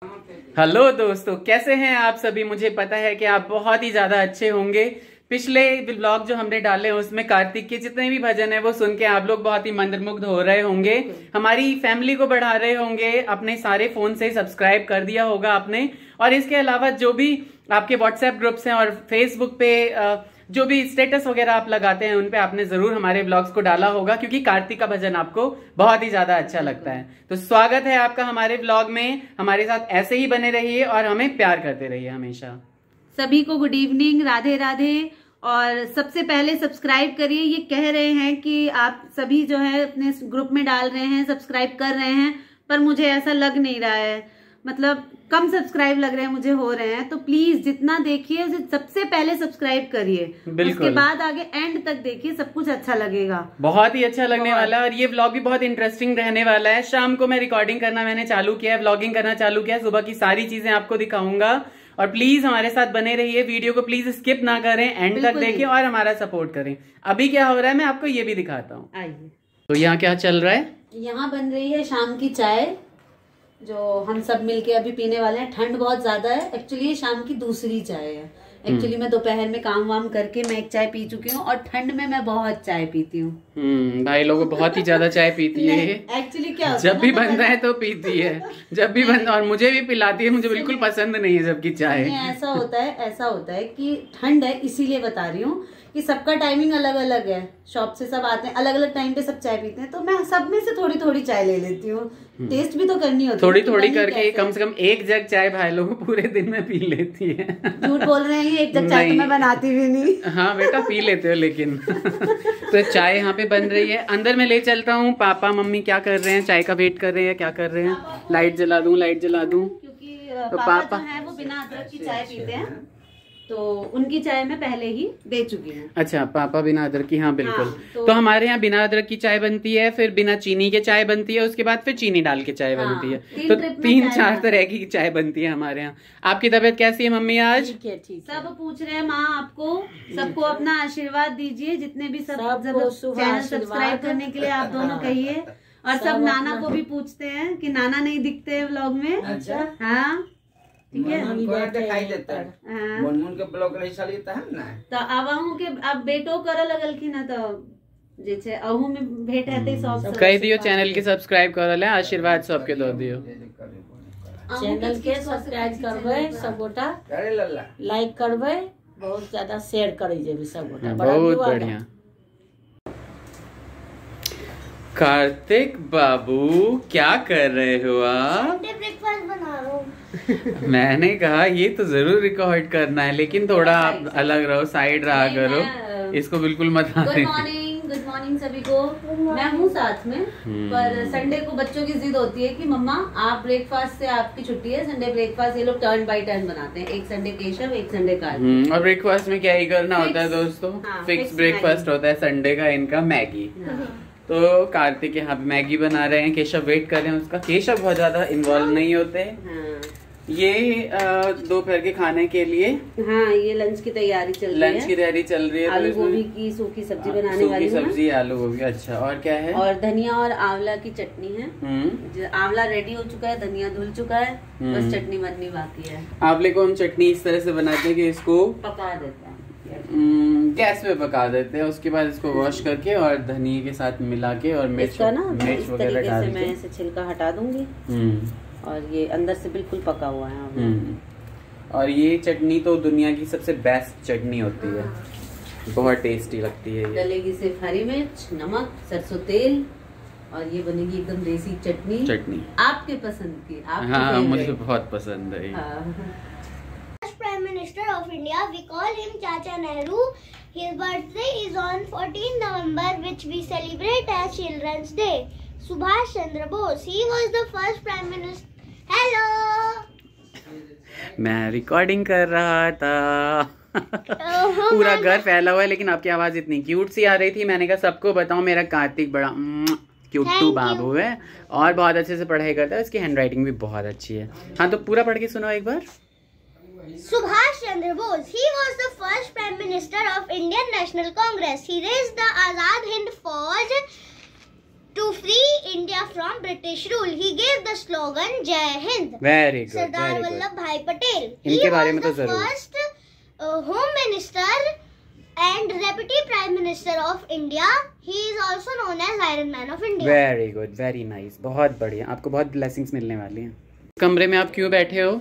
Hello दोस्तों, कैसे हैं आप सभी। मुझे पता है कि आप बहुत ही ज्यादा अच्छे होंगे। पिछले व्लॉग जो हमने डाले उसमें कार्तिक के जितने भी भजन है वो सुन के आप लोग बहुत ही मंत्रमुग्ध हो रहे होंगे, हमारी फैमिली को बढ़ा रहे होंगे, अपने सारे फोन से सब्सक्राइब कर दिया होगा आपने। और इसके अलावा जो भी आपके व्हाट्सएप ग्रुप्स हैं और फेसबुक पे जो भी स्टेटस वगैरह आप लगाते हैं उन पे आपने जरूर हमारे व्लॉग्स को डाला होगा, क्योंकि कार्तिक का भजन आपको बहुत ही ज्यादा अच्छा लगता है। तो स्वागत है आपका हमारे व्लॉग में। हमारे साथ ऐसे ही बने रहिए और हमें प्यार करते रहिए हमेशा। सभी को गुड इवनिंग, राधे राधे। और सबसे पहले सब्सक्राइब करिए। ये कह रहे हैं कि आप सभी जो है अपने ग्रुप में डाल रहे हैं, सब्सक्राइब कर रहे हैं, पर मुझे ऐसा लग नहीं रहा है, मतलब कम सब्सक्राइब लग रहे हैं मुझे, हो रहे हैं। तो प्लीज जितना देखिए उसे सबसे पहले सब्सक्राइब करिए, उसके बाद आगे एंड तक देखिए, सब कुछ अच्छा लगेगा, बहुत ही अच्छा लगने वाला है। और ये व्लॉग भी बहुत इंटरेस्टिंग रहने वाला है। शाम को मैं रिकॉर्डिंग करना मैंने चालू किया है, व्लॉगिंग करना चालू किया है, सुबह की सारी चीजें आपको दिखाऊंगा। और प्लीज हमारे साथ बने रहिए, वीडियो को प्लीज स्किप ना करें, एंड तक देखें और हमारा सपोर्ट करें। अभी क्या हो रहा है मैं आपको ये भी दिखाता हूँ। आइए। तो यहाँ क्या चल रहा है? यहाँ बन रही है शाम की चाय, जो हम सब मिलके अभी पीने वाले हैं। ठंड बहुत ज्यादा है, एक्चुअली ये शाम की दूसरी चाय है। एक्चुअली मैं दोपहर में काम वाम करके मैं एक चाय पी चुकी हूँ, और ठंड में मैं बहुत चाय पीती हूँ। भाई लोग बहुत ही ज्यादा चाय पीती है। एक्चुअली क्या जब भी बन रहा है तो पीती है, जब भी बन, और मुझे भी पिलाती है। मुझे बिल्कुल पसंद नहीं है जबकि चाय। ऐसा होता है कि ठंड है, इसीलिए बता रही हूँ कि सबका टाइमिंग अलग अलग है। शॉप से सब आते हैं, अलग अलग टाइम पे सब चाय पीते हैं, तो मैं सब में से थोड़ी थोड़ी चाय ले लेती हूँ। टेस्ट भी तो करनी होती है, थोड़ी थोड़ी करके कम से कम एक जग चाय भाई लोग पूरे दिन में पी लेती है। झूठ बोल रहे हैं, एक जग चाय तो मैं बनाती भी नहीं। हाँ बेटा, पी लेते हो लेकिन। तो चाय यहाँ पे बन रही है, अंदर मैं ले चलता हूँ। पापा मम्मी क्या कर रहे हैं? चाय का वेट कर रहे हैं, क्या कर रहे हैं? लाइट जला दूं? क्योंकि तो पापा जो है वो बिना अदरक की चाय पीते हैं, तो उनकी चाय मैं पहले ही दे चुकी हूँ। अच्छा, पापा बिना अदरक की? हाँ बिल्कुल। हाँ, तो हमारे यहाँ बिना अदरक की चाय बनती है, फिर बिना चीनी के चाय बनती है, उसके बाद फिर चीनी डाल के चाय बनती है। तो 3-4 तरह की चाय बनती है हमारे यहाँ। आपकी तबीयत कैसी है मम्मी आज? ठीक है। सब पूछ रहे हैं माँ आपको, सबको अपना आशीर्वाद दीजिए, जितने भी सब चैनल सब्सक्राइब करने के लिए आप दोनों कहिए। और सब नाना को भी पूछते हैं कि नाना नहीं दिखते हैं व्लॉग में। अच्छा, हाँ ठीक है, दिखाई देता है। मुनमुन के ब्लॉग नहीं चलता है ना, तो अवाहू के अब बेटो कर लगल की ना, तो जैसे अहू में भेट रहते सब कह दियो चैनल के सब्सक्राइब कर ले, आशीर्वाद सबके दो दियो। चैनल के सब्सक्राइब करबे सब गोटा, लाइक करबे, बहुत ज्यादा शेयर करे जे सब गोटा। बहुत बढ़िया। कार्तिक बाबू क्या कर रहे हो आप? ब्रेकफास्ट बना रहा हूँ। मैंने कहा ये तो जरूर रिकॉर्ड करना है, लेकिन थोड़ा आप अलग रहो, साइड रहा करो, इसको बिल्कुल मत आने। गुड मॉर्निंग सभी को। मैं हूँ साथ में, पर संडे को बच्चों की जिद होती है कि मम्मा आप ब्रेकफास्ट से आपकी छुट्टी है, संडे ब्रेकफास्ट ये लोग टर्न बाय टर्न बनाते हैं। एक संडे केशव, एक संडे कार्तिक। और ब्रेकफास्ट में क्या ही करना होता है दोस्तों? फिक्स ब्रेकफास्ट होता है संडे का इनका, मैगी। तो कार्तिक यहाँ पे मैगी बना रहे हैं, केशव वेट कर रहे हैं उसका। केशव बहुत ज्यादा इन्वॉल्व नहीं होते। ये दोपहर के खाने के लिए, हाँ ये लंच की तैयारी चल रही है। आलू गोभी की सूखी सब्जी बनाने वाली है। सब्जी आलू गोभी। अच्छा, और क्या है? और धनिया और आंवला की चटनी है। आंवला रेडी हो चुका है, धनिया धुल चुका है, बस चटनी बननी बाकी है। आंवले को हम चटनी इस तरह से बनाते हैं कि इसको पका देते हैं, गैस पे पका देते हैं, उसके बाद इसको वॉश करके और धनिया के साथ मिला के और मिर्च वगैरह डाल के मैं इसे छिलका हटा दूंगी। और ये अंदर से बिल्कुल पका हुआ है। और ये चटनी तो दुनिया की सबसे बेस्ट चटनी होती है, बहुत टेस्टी लगती है। डलेगी सिर्फ हरी मिर्च, नमक, सरसों तेल, और ये बनेगी एकदम देसी चटनी आपके पसंद की। हाँ मुझे बहुत पसंद है। Prime Minister of India, we call him Chacha Nehru. His birthday is on 14 November, which we celebrate as Children's Day. Subhash Chandra Bose, he was the first Prime Minister. Hello. मैं रिकॉर्डिंग कर रहा था। पूरा घर फैला हुआ है, लेकिन आपकी आवाज इतनी क्यूट सी आ रही थी, मैंने कहा सबको बताऊं मेरा कार्तिक बड़ा क्यूट बाबू है और बहुत अच्छे से पढ़ाई करता है, उसकी हैंडराइटिंग भी बहुत अच्छी है। हाँ तो पूरा पढ़ के सुनो एक बार। Subhash Chandra Bose, he was the first Prime Minister of Indian National Congress. He raised the Azad Hind Fauj To free India from British rule, he gave the slogan Jai Hind. Very good. Sardar Vallabhbhai Patel. इनके बारे में तो He was the जरूर। first Home Minister and Deputy Prime Minister of India. He is also known as Iron Man of India. Very good, very nice, बहुत बढ़िया। आपको बहुत blessings मिलने वाली हैं। कमरे में आप क्यों बैठे हो?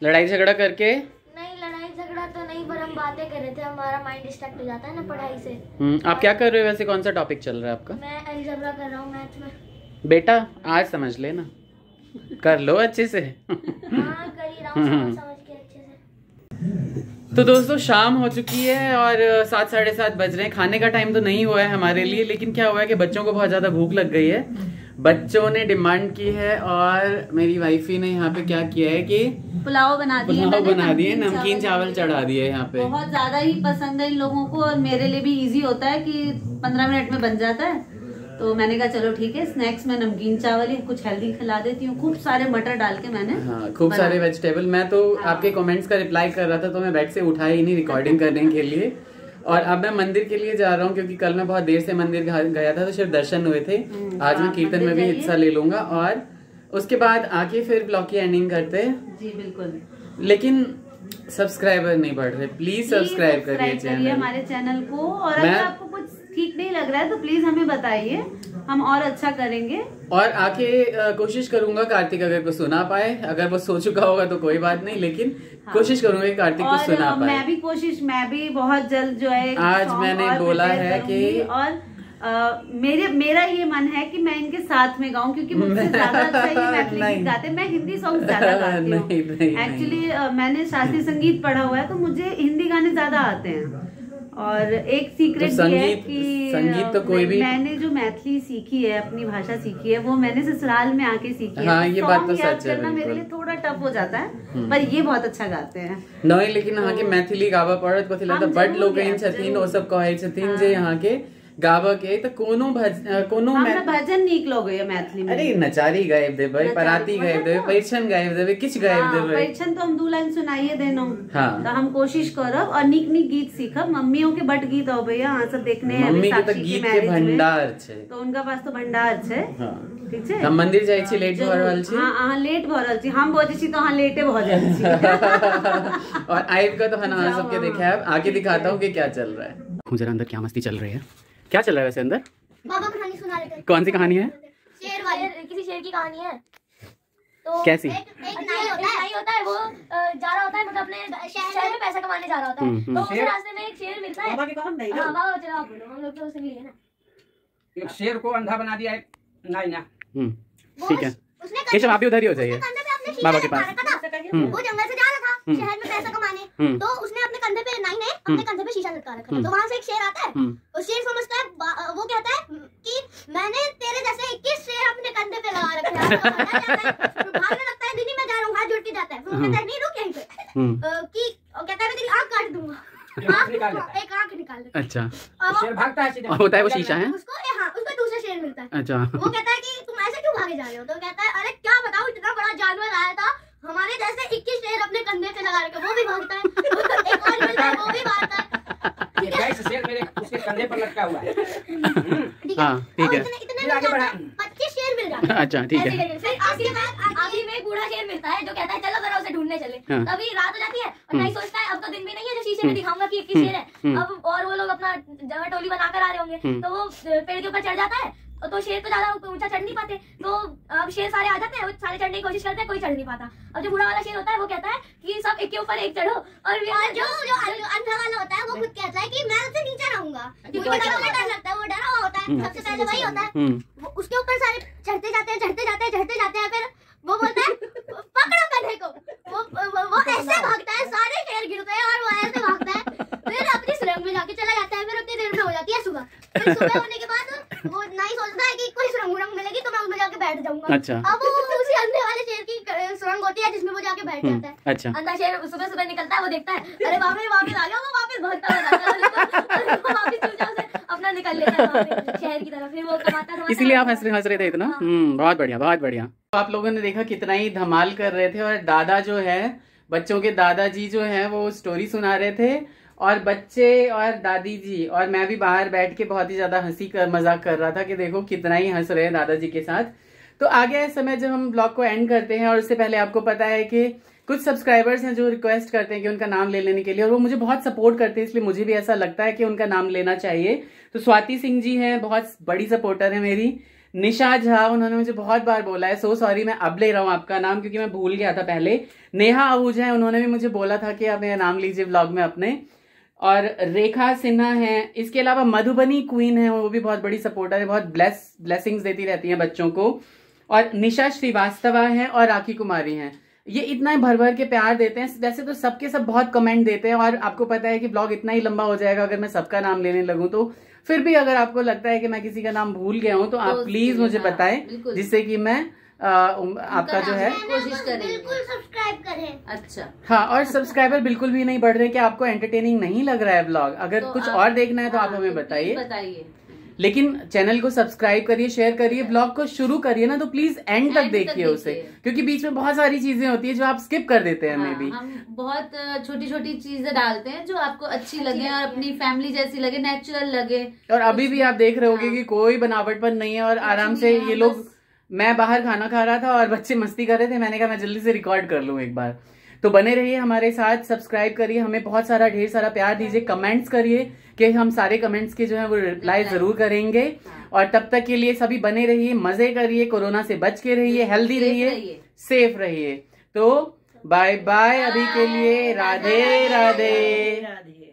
लड़ाई झगड़ा करके? नहीं, लड़ाई झगड़ा तो नहीं, पर हम बातें कर रहे थे। हमारा माइंड डिस्ट्रैक्ट हो जाता है ना पढ़ाई से। आप क्या कर रहे हो वैसे? कौन सा टॉपिक चल रहा है आपका? मैं अलजेब्रा कर रहा हूँ मैथ में। बेटा आज समझ लेना, कर लो अच्छे से। हाँ, कर ही रहा हूँ समझ के अच्छे से। तो दोस्तों शाम हो चुकी है और 7 साढ़े 7 बज रहे हैं। खाने का टाइम तो नहीं हुआ है हमारे लिए, लेकिन क्या हुआ है कि बच्चों को बहुत ज्यादा भूख लग गई है। बच्चों ने डिमांड की है और मेरी वाइफी ने यहाँ पे क्या किया है कि पुलाव बना दिए, नमकीन चावल चढ़ा दिए यहाँ पे। बहुत ज्यादा ही पसंद है इन लोगों को और मेरे लिए भी इजी होता है कि 15 मिनट में बन जाता है। तो मैंने कहा चलो ठीक है, स्नैक्स में नमकीन चावल ही कुछ हेल्दी खिला देती हूँ। खूब सारे मटर डाल के मैंने, हाँ, खूब सारे वेजिटेबल। मैं तो आपके कमेंट्स का रिप्लाई कर रहा था तो मैं बेड से उठा ही नहीं रिकॉर्डिंग करने के लिए। और अब मैं मंदिर के लिए जा रहा हूँ क्योंकि कल मैं बहुत देर से मंदिर गया था तो सिर्फ दर्शन हुए थे। आज मैं कीर्तन में भी हिस्सा ले लूंगा और उसके बाद आके फिर ब्लॉग की एंडिंग करते हैं। जी बिल्कुल। लेकिन सब्सक्राइबर नहीं बढ़ रहे, प्लीज सब्सक्राइब करिए हमारे चैनल को। और अगर आपको कुछ ठीक नहीं लग रहा है तो प्लीज हमें बताइए, हम और अच्छा करेंगे। और आके कोशिश करूंगा कार्तिक अगर को सुना पाए। अगर वो सो चुका होगा तो कोई बात नहीं, लेकिन कोशिश करूंगा कि कार्तिक को सुना पाए। मैं भी बहुत जल्द जो है आज मैंने बोला है कि और मेरा ये मन है कि मैं इनके साथ में गाऊं क्योंकि मुझसे ज्यादा अच्छा ये मैथिली गीत गाते हैं। मैं हिंदी सॉन्ग ज्यादा गाती हूँ एक्चुअली। मैंने शास्त्रीय संगीत पढ़ा हुआ है तो मुझे हिंदी गाने ज्यादा आते हैं। और एक सीक्रेट तो ये है कि संगीत तो कोई भी, मैंने जो मैथिली सीखी है, अपनी भाषा सीखी है, वो मैंने ससुराल में आके सीखी है। हाँ, ये बात तो सच है। मेरे लिए थोड़ा टफ हो जाता है पर ये बहुत अच्छा गाते हैं। नहीं, लेकिन यहाँ के मैथिली गावा पड़त कथी लगता बड़ लोग छथिन, वो सब कहे छथिन जे यहाँ के गावा के तो कोनो भजन नीक लगे मैथिली में। अरे नचारी गायब देबे, पराती गायब देबे, परिछन गायब देबे, किछ गायब देबे। परिछन तो हम 2 लाइन सुनाइए देनो। हाँ। तो हम कोशिश करब और नीक नीक गीत सीखब। मम्मियों के बट गीत हो भैया, हाँ सब देखने हैं। मम्मी के तो गीत के भंडार छे, तो उनका पास तो भंडार छे। ठीक है, हम मंदिर जाय छी, लेट भ रहल छी। हां अहाँ लेट भ रहल छी, हम बजे छी तो अहाँ लेटे भ जाय छी। और आइब का तो हम अहाँ सबके दिखाएब, आगे दिखाता हूं कि क्या चल रहा है। जरा अंदर क्या मस्ती चल रही है, क्या चल रहा है वैसे अंदर? बाबा कहानी सुना रहे थे। कौन सी कहानी है? शेर वाली, किसी शेर की कहानी है। तो कैसी? एक नाई होता है, वो जा रहा होता है, मतलब अपने शहर में पैसा कमाने जा रहा होता है। तो उसे रास्ते में एक शेर मिलता है। बाबा के काम नहीं है। हां बाबा चलो आप बोलो, हम लोग तो उसे लिए ना। एक शेर को अंधा बना दिया है नाई ना। ठीक है, ये सब आप भी उधर ही हो जाइए बाबा के पास। वो जंगल से जा रहा था शहर में पैसा कमाने, तो उसने अपने कंधे पे, नाई ने अपने कंधे पे शीशा लटका रखा था। तो वहां से एक शेर आता है, और शेर समझता है, वो कहता है कि मैंने तेरे जैसे 21 शेर अपने कंधे पे लगा रखे हैं। भागने लगता है, दीदी मैं जा रहा हूँ, हाथ जोड़ के जाता है। फिर वो कहता है नहीं रुक यहीं पे, कि कहता है मैं तेरी आँख काट दूंगा। एक आँख निकाल देता है। अच्छा, शेर भागता है सीधा, होता है वो शीशा है उसको दूसरा शेर मिलता है। अच्छा, वो कहता है कि तुम ऐसे क्यों भागे जा रहे हो? तो कहता है अरे क्या बताऊं, इतना बड़ा जानवर आया था, हमारे जैसे 21 शेर अपने कंधे पे लगा रखे, वो भी भागता है। एक और मिलता है, वो भी भागता है। शेर मेरे उसके कंधे पर लटका हुआ है। ठीक है, इतने आगे बढ़ा 25 शेर मिल जाते हैं। अच्छा ठीक है। फिर आखिर में एक बूढ़ा शेर मिलता है जो कहता है चलो जरा उसे ढूंढने चले। तभी रात हो जाती है और नहीं सोचता है अब तो दिन भी नहीं है जो शीशे में दिखाऊंगा कि 21 शेर है। अब और वो लोग अपना जगह टोली बनाकर आ रहे होंगे, तो वो पेड़ के ऊपर चढ़ जाता है। तो शेर तो ज्यादा ऊंचा चढ़ नहीं पाते, तो अब शेर सारे आ जाते हैं, वो सारे चढ़ने की कोशिश करते हैं, कोई चढ़ नहीं पाता। अब जो बूढ़ा वाला शेर होता है वो कहता है कि सब एक के ऊपर एक चढ़ो, और जो अंधा वाला होता है वो खुद कहता है कि मैं उससे नीचे रहूंगा, क्योंकि डर लगता है, वो डरा हुआ होता है, सबसे पहले वही होता है। उसके ऊपर सारे चढ़ते जाते हैं, फिर वो बोलता है पकड़ो कंधे को। वो ऐसे भागता है, सारे शेर गिरते हैं और वो ऐसे भागता है, फिर अपनी सुरंग में जाके चला जाता है। फिर उतनी देर में हो जाती है सुबह। फिर सुबह होने के बाद वो नहीं सोचता है कि कोई सुरंग मिलेगी तो मैं उसमें जाके बैठ जाऊंगा। अच्छा, अब वो उसी अंधे वाले शेर की सुरंग होती है जिसमें वो जाके बैठ जाता है। अच्छा, अंधा शेर सुबह सुबह निकलता है, वो देखता है अरे वापस आ गया, वो वापस भागता है, वापस चुपचाप से अपना निकल लेता है शहर की तरफ। फिर वो कमाता है, इसीलिए आप हंस रहे थे इतना। बहुत बढ़िया, बहुत बढ़िया। आप लोगों ने देखा कितना ही धमाल कर रहे थे, और दादा जो है, बच्चों के दादाजी जो है वो स्टोरी सुना रहे थे, और बच्चे और दादी जी और मैं भी बाहर बैठ के बहुत ही ज्यादा मजाक कर रहा था कि देखो कितना ही हंस रहे हैं दादाजी के साथ। तो आ गया है समय जब हम ब्लॉग को एंड करते हैं, और उससे पहले आपको पता है कि कुछ सब्सक्राइबर्स हैं जो रिक्वेस्ट करते हैं कि उनका नाम ले लेने के लिए, और वो मुझे बहुत सपोर्ट करते हैं, इसलिए मुझे भी ऐसा लगता है कि उनका नाम लेना चाहिए। तो स्वाति सिंह जी हैं, बहुत बड़ी सपोर्टर है मेरी। निशा झा, उन्होंने मुझे बहुत बार बोला है, सो सॉरी मैं अब ले रहा हूँ आपका नाम क्योंकि मैं भूल गया था पहले। नेहा आहूजा है, उन्होंने भी मुझे बोला था कि आप मेरा नाम लीजिए व्लॉग में अपने। और रेखा सिन्हा है, इसके अलावा मधुबनी क्वीन है, वो भी बहुत बड़ी सपोर्टर है, बहुत ब्लेसिंग्स देती रहती हैं बच्चों को। और निशा श्रीवास्तवा है और राखी कुमारी हैं, ये इतना भर भर के प्यार देते हैं। वैसे तो सबके सब बहुत कमेंट देते हैं, और आपको पता है कि ब्लॉग इतना ही लंबा हो जाएगा अगर मैं सबका नाम लेने लगूं। तो फिर भी अगर आपको लगता है कि मैं किसी का नाम भूल गया हूं तो आप प्लीज मुझे बताएं, जिससे कि मैं आपका जो है कोशिश करें, बिल्कुल सब्सक्राइब करें। अच्छा हाँ, और सब्सक्राइबर बिल्कुल भी नहीं बढ़ रहे कि आपको एंटरटेनिंग नहीं लग रहा है ब्लॉग। अगर तो कुछ और देखना है तो आप हमें बताइए। लेकिन चैनल को सब्सक्राइब करिए, शेयर करिए, ब्लॉग को शुरू करिए ना तो प्लीज एंड तक देखिए उसे, क्योंकि बीच में बहुत सारी चीजें होती है जो आप स्किप कर देते हैं। मे बी हम बहुत छोटी छोटी चीजें डालते हैं जो आपको अच्छी लगे और अपनी फैमिली जैसी लगे, नेचुरल लगे। और अभी भी आप देख रहे होगे कि कोई बनावटपन नहीं है, और आराम से ये लोग, मैं बाहर खाना खा रहा था और बच्चे मस्ती कर रहे थे, मैंने कहा मैं जल्दी से रिकॉर्ड कर लूं एक बार। तो बने रहिए हमारे साथ, सब्सक्राइब करिए, हमें बहुत सारा ढेर सारा प्यार दीजिए, कमेंट्स करिए कि हम सारे कमेंट्स के जो है वो रिप्लाई जरूर करेंगे। और तब तक के लिए सभी बने रहिए, मजे करिए, कोरोना से बच के रहिए, हेल्दी रहिए, सेफ रहिए। तो बाय बाय अभी के लिए, राधे राधे।